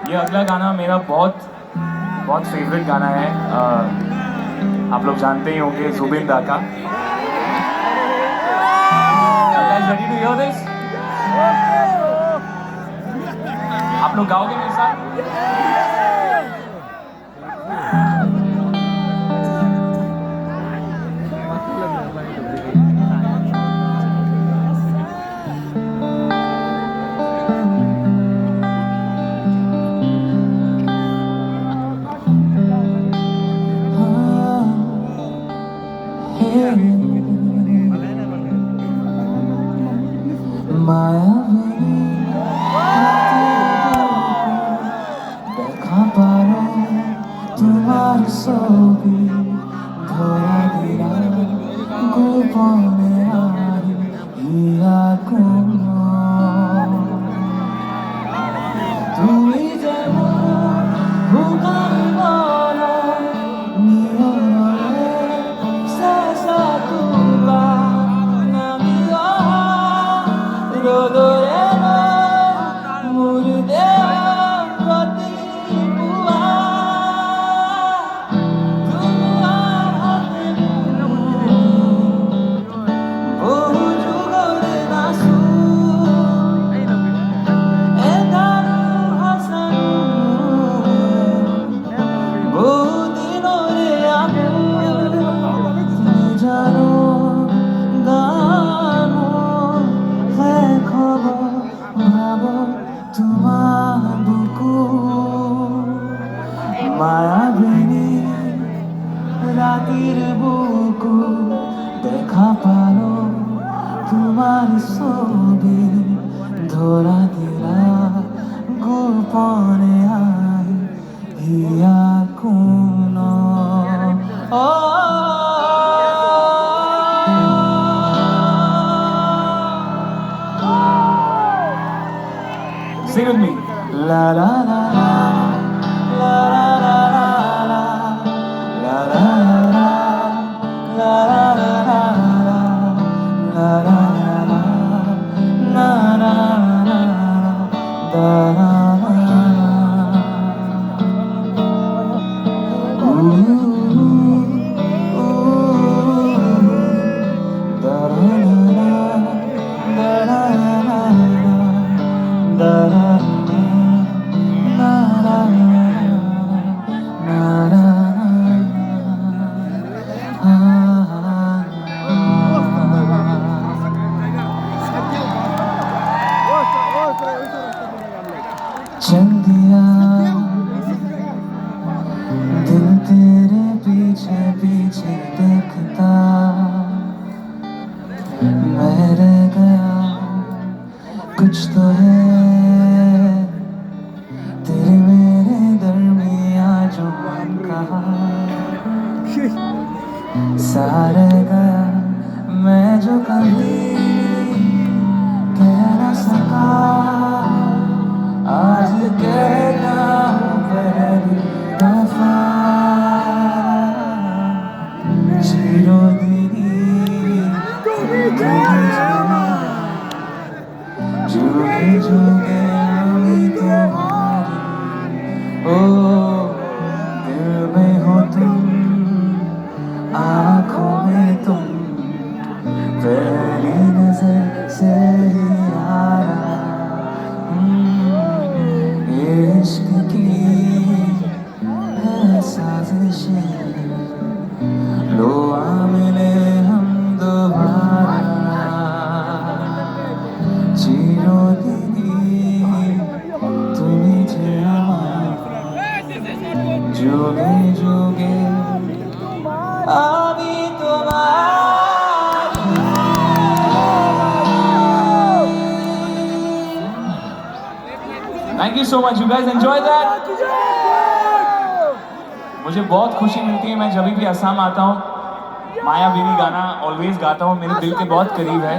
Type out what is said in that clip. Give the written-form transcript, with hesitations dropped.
ये अगला गाना मेरा बहुत बहुत फेवरेट गाना है। आप लोग जानते ही होंगे जुबिन दा का। Guys ready to hear this? आप लोग गाओगे मेरे साथ? তোমার ছবি ধরা দিলা গোপনে আরি ইয়া কোন তুমি যেমন হুগান বলো নিয়রে সাসা তুবা নামিয়া রোদরে মুরদে প্রতি বুয়া মায়াবিনী রাতের বুকু দেখা পালো তোমার ছবি ধরা দিলা গোপনে আই হিয়া কোন Sing with me. La la la la la la la la la la la la la la la la na na na da na Chandia दिल तेरे पीछे पीछे देखता मैं रह गया कुछ तो है तेरे मेरे दरमिया जो कहा सारे गया मैं जो कभी कह न सका आज कहता हूँ पहली दफा चिरोदिनी जुगे जुगे अभी तुम्हारी ओ दिल में हो तुम आँखों में तुम पहली नजर से ही आया इश्क की है साजिशें लो आ मिले हम दोबारा चिरोदिनी तुम्हें जोगे जोगे अभी Thank you so much. You guys enjoy that? मुझे बहुत खुशी मिलती है मैं जब भी असम आता हूँ मायावीनी गाना ऑलवेज गाता हूँ मेरे दिल के बहुत करीब है